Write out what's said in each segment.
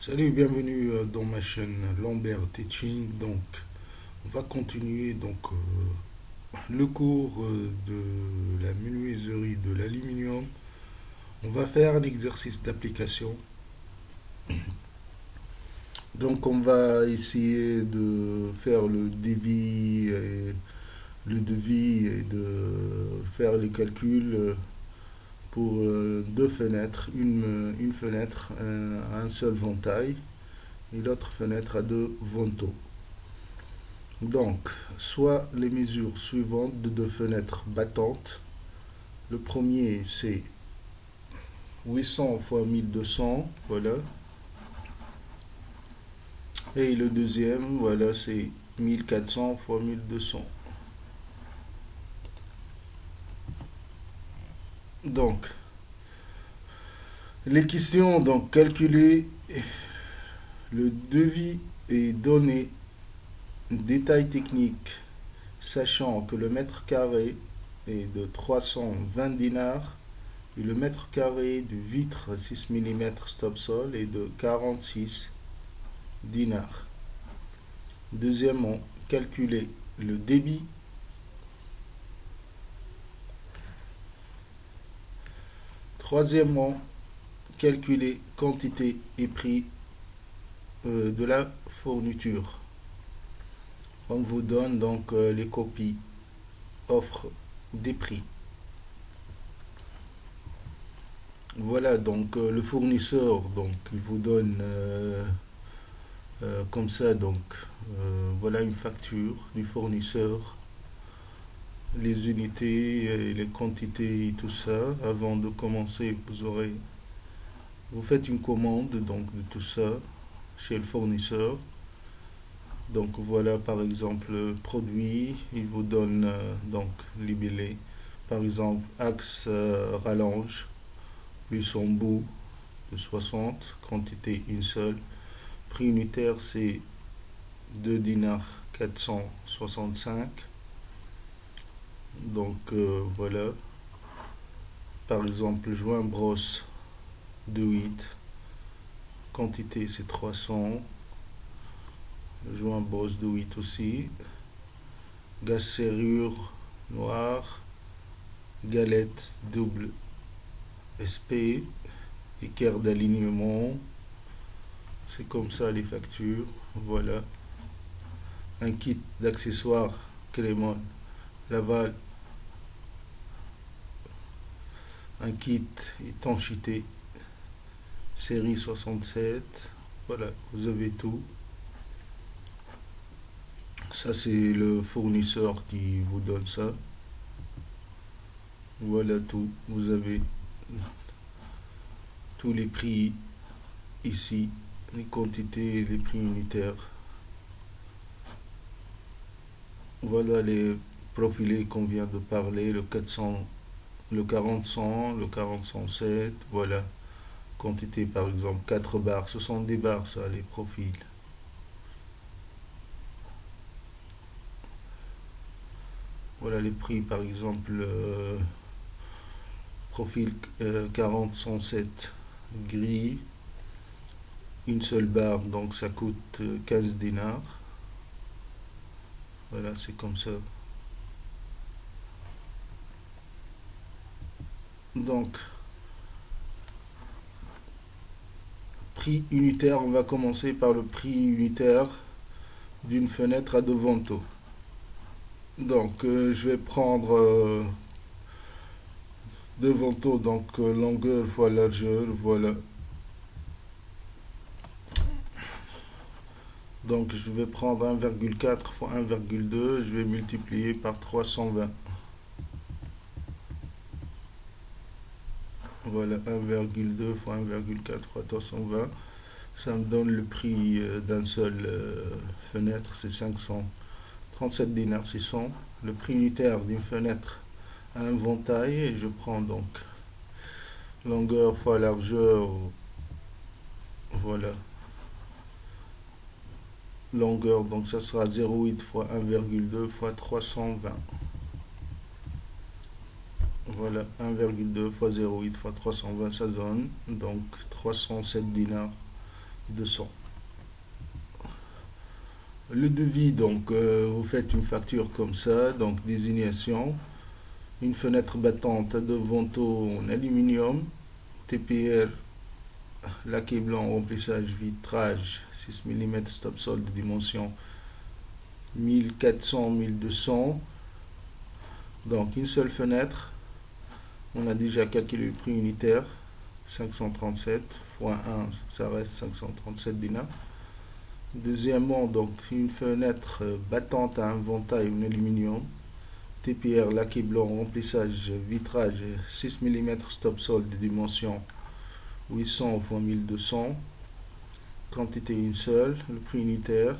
Salut, bienvenue dans ma chaîne Lambert Teaching. Donc, on va continuer le cours de la menuiserie de l'aluminium. On va faire un exercice d'application. Donc, on va essayer de faire le devis et de faire les calculs pour deux fenêtres, une fenêtre à un seul ventail et l'autre fenêtre à deux vantaux. Donc, soit les mesures suivantes de deux fenêtres battantes. Le premier, c'est 800 fois 1200, voilà. Et le deuxième, voilà, c'est 1400 fois 1200. Donc, les questions, donc, calculer le devis et donner détails techniques, sachant que le mètre carré est de 320 dinars et le mètre carré du vitre 6 mm stop sol est de 46 dinars. Deuxièmement, calculer le débit. Troisièmement, calculer quantité et prix de la fourniture. On vous donne donc les copies offre des prix. Voilà donc le fournisseur, donc il vous donne comme ça, donc voilà une facture du fournisseur, les unités et les quantités et tout ça. Avant de commencer, vous faites une commande donc de tout ça chez le fournisseur. Donc voilà par exemple produit, il vous donne donc libellé, par exemple axe rallonge plus embout de 60, quantité une seule, prix unitaire c'est 2 dinars 465. Donc voilà, par exemple joint brosse de 8, quantité c'est 300, joint brosse de 8 aussi, gaz serrure noir, galette double SP, équerre d'alignement, c'est comme ça les factures. Voilà, un kit d'accessoires Clément Laval, un kit étanchéité série 67. Voilà, vous avez tout. Ça c'est le fournisseur qui vous donne ça. Voilà tout, vous avez tous les prix ici, les quantités et les prix unitaires. Voilà les profilés qu'on vient de parler, le 400, le 40-100, le 40-107, voilà. Quantité par exemple 4 barres, ce sont des barres ça, les profils. Voilà les prix par exemple, profil 40-107 gris, une seule barre donc ça coûte 15 dinars. Voilà, c'est comme ça. Donc, prix unitaire, on va commencer par le prix unitaire d'une fenêtre à deux vantaux. Donc, je vais prendre deux vantaux, donc longueur fois largeur, voilà. Donc, je vais prendre 1,4 fois 1,2, je vais multiplier par 320. Voilà, 1,2 fois 1,4 fois 320. Ça me donne le prix d'un seul fenêtre, c'est 537 dinars 600. Le prix unitaire d'une fenêtre à un ventail, et je prends donc longueur fois largeur, voilà. Longueur, donc ça sera 0,8 fois 1,2 fois 320. Voilà, 1,2 fois 0,8 fois 320, ça donne donc 307 dinars 200. Le devis, donc vous faites une facture comme ça, donc désignation, une fenêtre battante à 2 vantaux en aluminium, TPR, laqué blanc, remplissage, vitrage, 6 mm, stop solde, dimension 1400-1200. Donc une seule fenêtre, on a déjà calculé le prix unitaire, 537 fois 1, ça reste 537 dinars. Deuxièmement, donc une fenêtre battante à inventaire en aluminium, TPR, laqué blanc, remplissage, vitrage, 6 mm, stop solde, dimension 800 x 1200, quantité une seule, le prix unitaire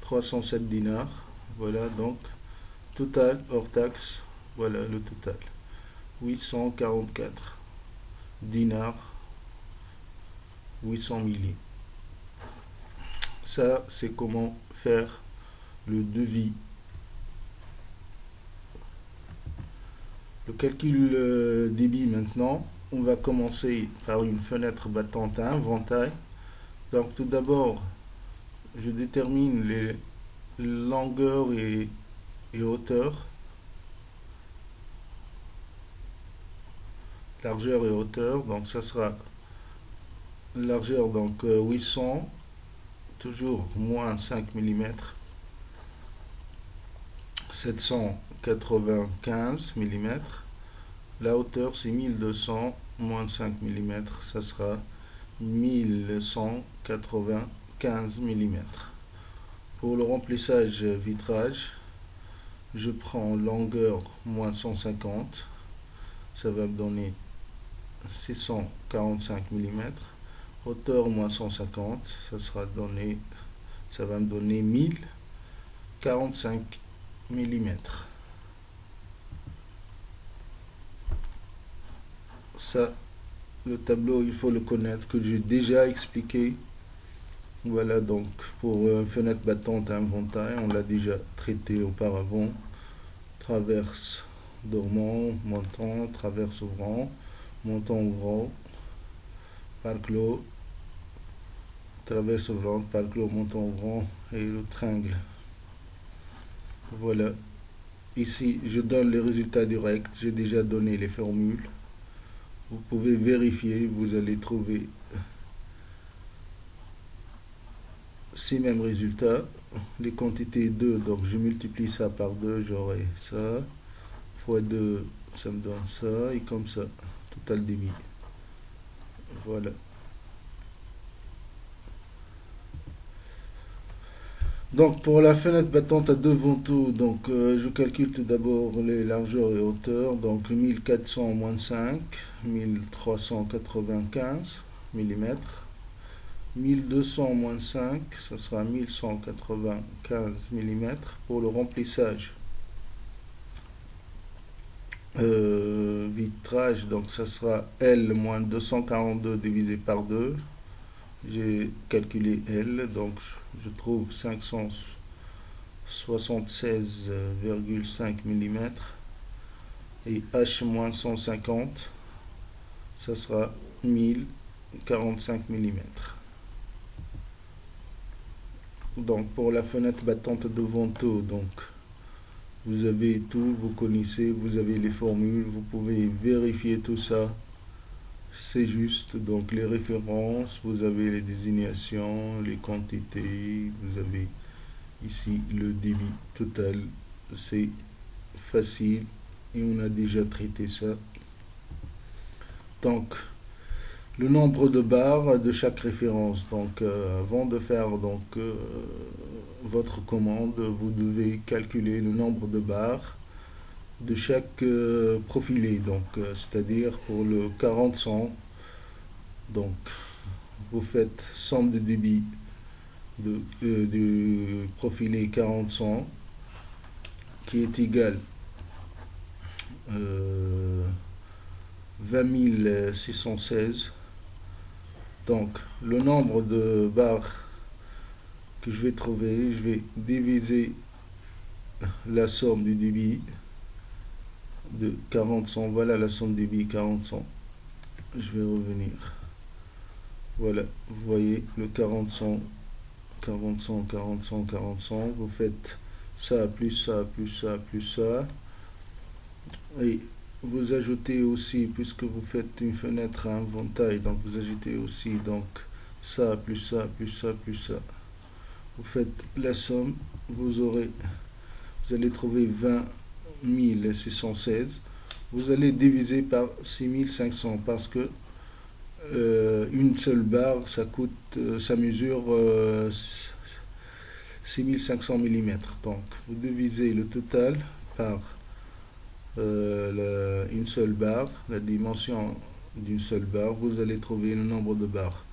307 dinars. Voilà, donc total hors taxe, voilà le total, 844 dinars, 800 milliers. Ça, c'est comment faire le devis. Le calcul débit maintenant, on va commencer par une fenêtre battante à inventaire. Donc tout d'abord, je détermine les longueurs et hauteur, largeur et hauteur. Donc ça sera largeur, donc 800, toujours moins 5 mm, 795 mm. La hauteur c'est 1200 moins 5 mm, ça sera 1195 mm. Pour le remplissage vitrage, je prends longueur moins 150, ça va me donner 645 mm. Hauteur moins 150, ça va me donner 1045 mm. Ça, le tableau, il faut le connaître, que j'ai déjà expliqué. Voilà, donc pour fenêtre battante à inventaire, on l'a déjà traité auparavant. Traverse dormant, montant, traverse ouvrant, montant ouvrant, par clos, traverse ouvrante, par clos, montant ouvrant et le triangle. Voilà. Ici, je donne les résultats directs. J'ai déjà donné les formules. Vous pouvez vérifier, vous allez trouver ces mêmes résultats. Les quantités 2, donc je multiplie ça par 2, j'aurai ça, fois 2, ça me donne ça, et comme ça, total débit. Voilà. Donc pour la fenêtre battante à 2 vantaux, donc je calcule tout d'abord les largeurs et hauteurs, donc 1400 moins 5, 1395 mm, 1200 moins 5, ça sera 1195 mm. Pour le remplissage vitrage, donc ça sera L moins 242 divisé par 2. J'ai calculé L, donc je trouve 576,5 mm. Et H moins 150, ça sera 1045 mm. Donc pour la fenêtre battante de vantaux, donc vous avez tout, vous connaissez, vous avez les formules, vous pouvez vérifier tout ça. C'est juste, donc les références, vous avez les désignations, les quantités, vous avez ici le débit total. C'est facile et on a déjà traité ça. Donc le nombre de barres de chaque référence. Donc avant de faire votre commande, vous devez calculer le nombre de barres de chaque profilé, donc c'est-à-dire pour le 40-100, donc vous faites somme de débit du profilé 40-100 qui est égal 20 616. Donc le nombre de barres que je vais trouver, je vais diviser la somme du débit de 40-100, voilà la somme débit 40-100. Je vais revenir. Voilà, vous voyez le 40, 100, 40, 100, 40, 100, 40, 100. Vous faites ça, plus ça, plus ça, plus ça. Et vous ajoutez aussi, puisque vous faites une fenêtre à inventaire, donc vous ajoutez aussi donc ça, plus ça, plus ça, plus ça. Vous faites la somme, vous allez trouver 20 616. Vous allez diviser par 6500 parce que une seule barre, ça mesure 6500 mm. Donc, vous divisez le total par une seule barre, la dimension d'une seule barre, vous allez trouver le nombre de barres.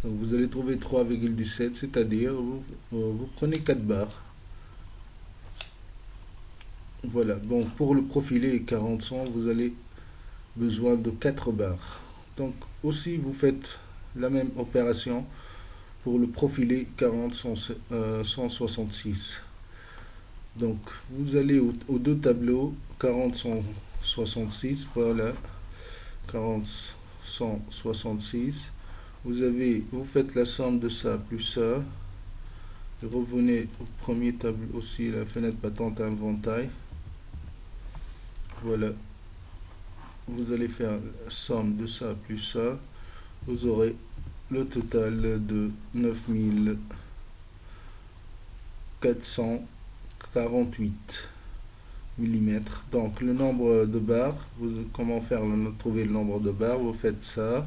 Donc, vous allez trouver 3,17, c'est-à-dire vous prenez 4 barres. Voilà, bon, pour le profilé 40-100, vous avez besoin de 4 barres. Donc, aussi, vous faites la même opération pour le profilé 40-166. Donc, vous allez aux deux tableaux 40-166, voilà, 40-166. Vous faites la somme de ça plus ça. Et revenez au premier tableau aussi, la fenêtre battante à inventaire. Voilà, vous allez faire la somme de ça plus ça. Vous aurez le total de 9448 mm. Donc le nombre de barres, comment trouver le nombre de barres? Vous faites ça,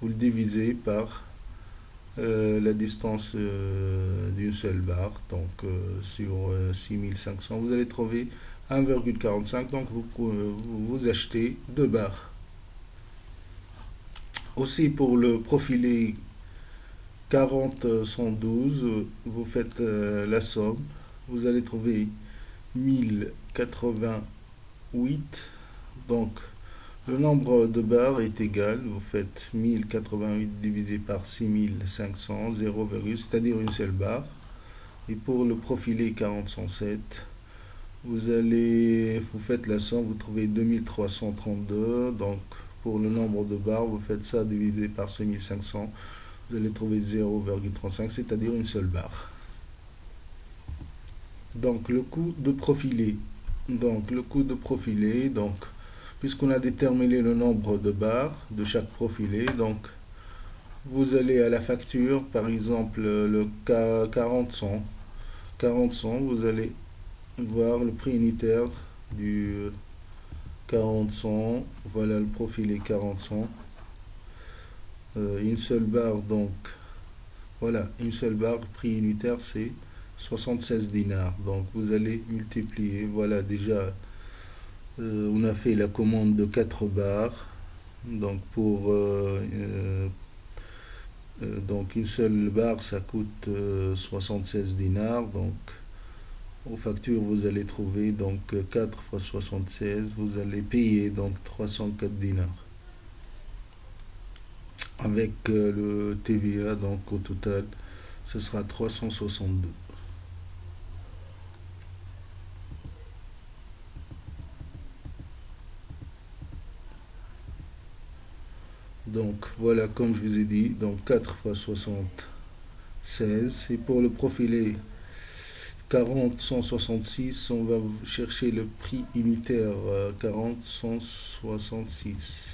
vous le divisez par la distance d'une seule barre, donc sur 6500, vous allez trouver 1,45, donc vous achetez 2 barres. Aussi pour le profilé 40-112, vous faites la somme, vous allez trouver 1088, donc le nombre de barres est égal, vous faites 1088 divisé par 6500, 0, c'est-à-dire une seule barre. Et pour le profilé 40-107, vous faites la somme, vous trouvez 2332, donc pour le nombre de barres, vous faites ça divisé par 6500, vous allez trouver 0,35, c'est-à-dire une seule barre. Donc le coût de profilé, puisqu'on a déterminé le nombre de barres de chaque profilé, donc vous allez à la facture, par exemple le 40-100, vous allez voir le prix unitaire du 40-100, voilà le profilé 40-100, une seule barre, donc voilà, une seule barre, prix unitaire c'est 76 dinars, donc vous allez multiplier, voilà déjà on a fait la commande de 4 barres, donc donc une seule barre ça coûte 76 dinars, donc aux factures vous allez trouver donc 4 fois 76, vous allez payer donc 304 dinars. Avec le TVA, donc au total ce sera 362. Donc voilà, comme je vous ai dit, donc 4 fois 76. Et pour le profilé 40-166, on va chercher le prix unitaire 40-166.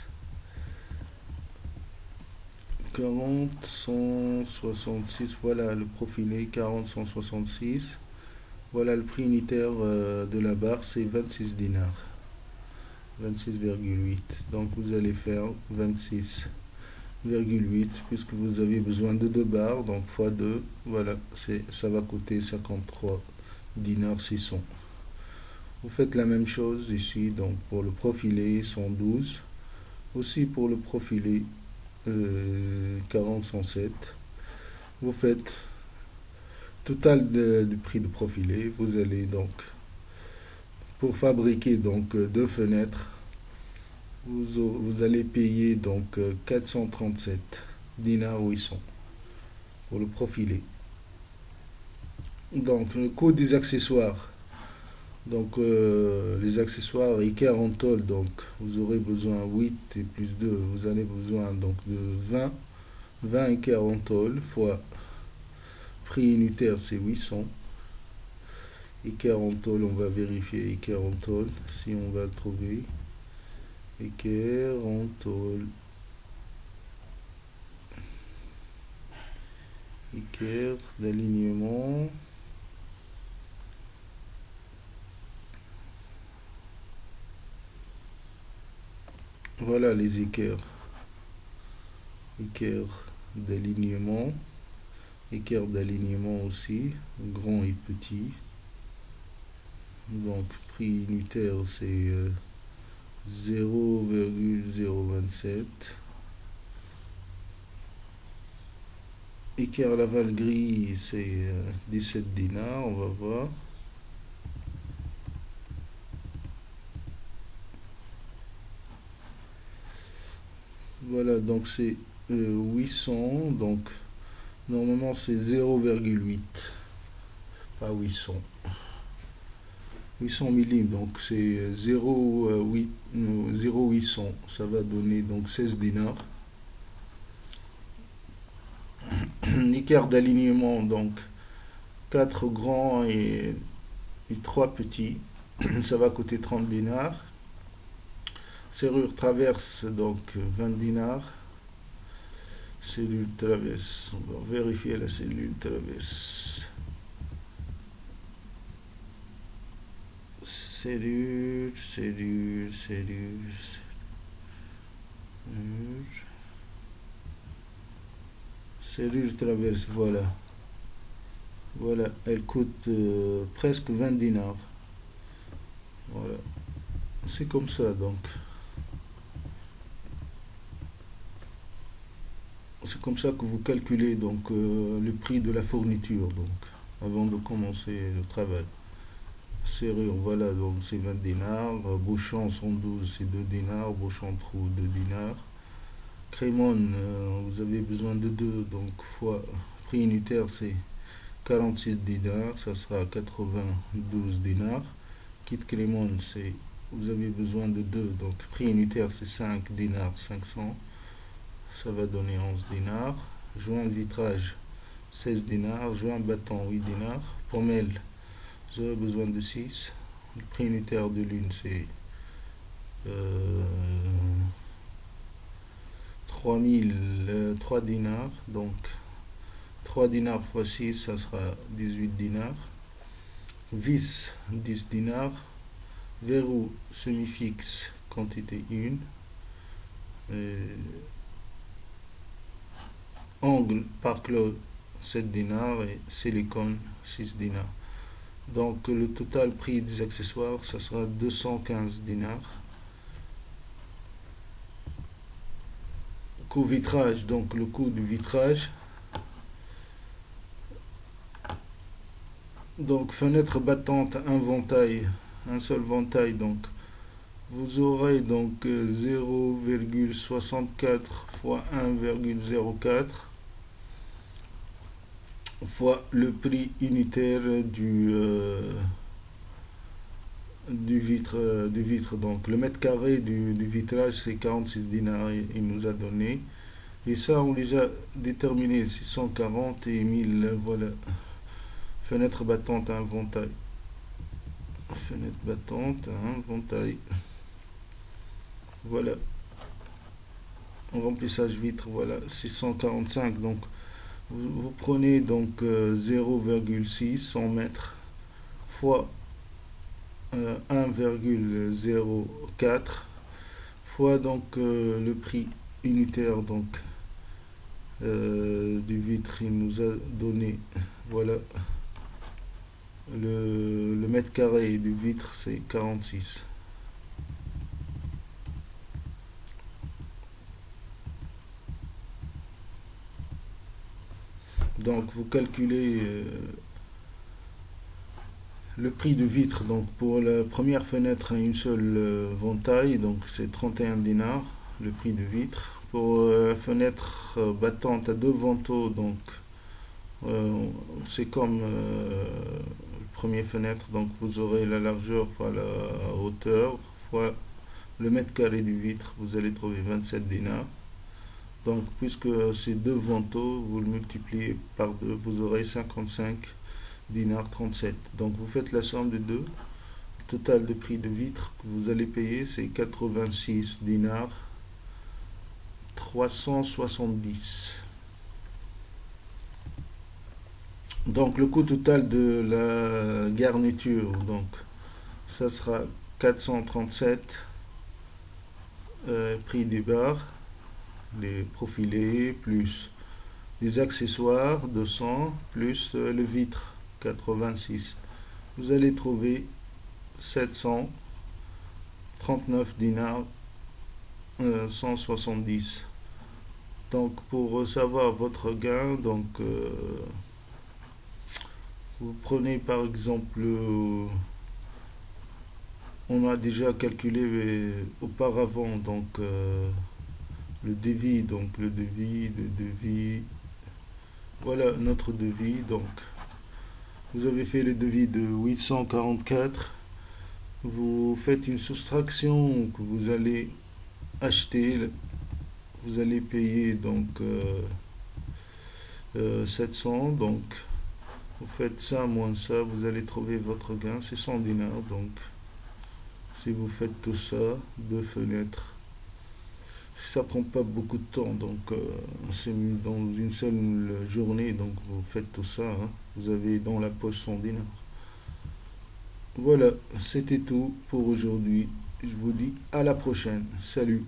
40-166, voilà le profilé 40-166. Voilà le prix unitaire de la barre, c'est 26 dinars. 26,8. Donc vous allez faire 26,8 puisque vous avez besoin de 2 barres, donc x 2, voilà, ça va coûter 53 dinars 600. Vous faites la même chose ici, donc pour le profilé 112, aussi pour le profilé 40-107, vous faites total du prix de profilé, vous allez donc pour fabriquer donc 2 fenêtres, vous allez payer donc 437 dinars 800 pour le profilé. Donc le coût des accessoires, donc les accessoires Ikea Rental, donc vous aurez besoin 8 et plus 2, vous avez besoin donc de 20 20 équerres en tôle fois prix unitaire, c'est 800. Équerre en tôle, on va vérifier équerre en tôle, si on va le trouver. Équerre en tôle. Équerre d'alignement. Voilà les équerres. Équerre d'alignement. Équerre d'alignement aussi, grand et petit. Donc prix unitaire c'est 0,027. Équerre Laval gris c'est 17 dinars, on va voir. Voilà, donc c'est 800, donc normalement c'est 0,8, pas 800. 800 millimètres, donc c'est 0,800, ça va donner donc 16 dinars. Équerre d'alignement, donc 4 grands et 3 petits, ça va coûter 30 dinars. Serrure traverse, donc 20 dinars. Cellule traverse, on va vérifier la cellule traverse. Cellule. Cellule traverse, voilà. Voilà, elle coûte presque 20 dinars. Voilà. C'est comme ça, donc. C'est comme ça que vous calculez donc le prix de la fourniture, donc, avant de commencer le travail. Serrure, voilà, donc c'est 20 dinars. Bouchon 112, c'est 2 dinars. Bouchon trou, 2 dinars. Crémone, vous avez besoin de 2, donc fois prix unitaire, c'est 46 dinars, ça sera 92 dinars. Kit Crémone, c'est vous avez besoin de 2, donc prix unitaire, c'est 5 dinars, 500. Ça va donner 11 dinars. Joint de vitrage, 16 dinars. Joint bâton, 8 dinars. Pommelle, vous aurez besoin de 6. Le prix unitaire de l'une, c'est 3 dinars. Donc 3 dinars fois 6, ça sera 18 dinars. Vis, 10 dinars. Verrou semi-fixe, quantité 1. Angle par clou 7 dinars et silicone 6 dinars. Donc le total prix des accessoires, ça sera 215 dinars. Coût vitrage, donc le coût du vitrage. Donc fenêtre battante, un ventail, un seul ventail, donc vous aurez donc 0,64 fois 1,04 fois le prix unitaire du vitre. Donc le mètre carré du vitrage c'est 46 dinars, il nous a donné. Et ça on les a déterminé 640 et 1000, voilà. Fenêtre battante à un ventail. Fenêtre battante à un ventail. Voilà. Remplissage vitre, voilà, 645. Donc vous prenez donc 0,6 100 mètres fois 1,04 fois donc le prix unitaire donc du vitre. Il nous a donné, voilà, le mètre carré du vitre c'est 46. Donc vous calculez le prix du vitre. Donc pour la première fenêtre à une seule ventaille, donc c'est 31 dinars le prix du vitre. Pour la fenêtre battante à 2 vantaux, donc c'est comme la première fenêtre, donc vous aurez la largeur fois la hauteur fois le mètre carré du vitre, vous allez trouver 27 dinars. Donc, puisque c'est 2 vantaux, vous le multipliez par 2, vous aurez 55 dinars 37. Donc, vous faites la somme des deux. Le total de prix de vitre que vous allez payer, c'est 86 dinars 370. Donc, le coût total de la garniture, donc, ça sera 437, prix des barres, les profilés, plus les accessoires 200, plus le vitre 86. Vous allez trouver 739 dinars 170. Donc pour savoir votre gain, donc vous prenez par exemple, on a déjà calculé auparavant donc le devis, voilà notre devis. Donc vous avez fait le devis de 844, vous faites une soustraction que vous allez acheter, vous allez payer donc 700, donc vous faites ça moins ça, vous allez trouver votre gain, c'est 100 dinars. Donc si vous faites tout ça, deux fenêtres, ça prend pas beaucoup de temps, donc c'est dans une seule journée, donc vous faites tout ça, hein. Vous avez dans la poche 100 dinars. Voilà, c'était tout pour aujourd'hui. Je vous dis à la prochaine. Salut.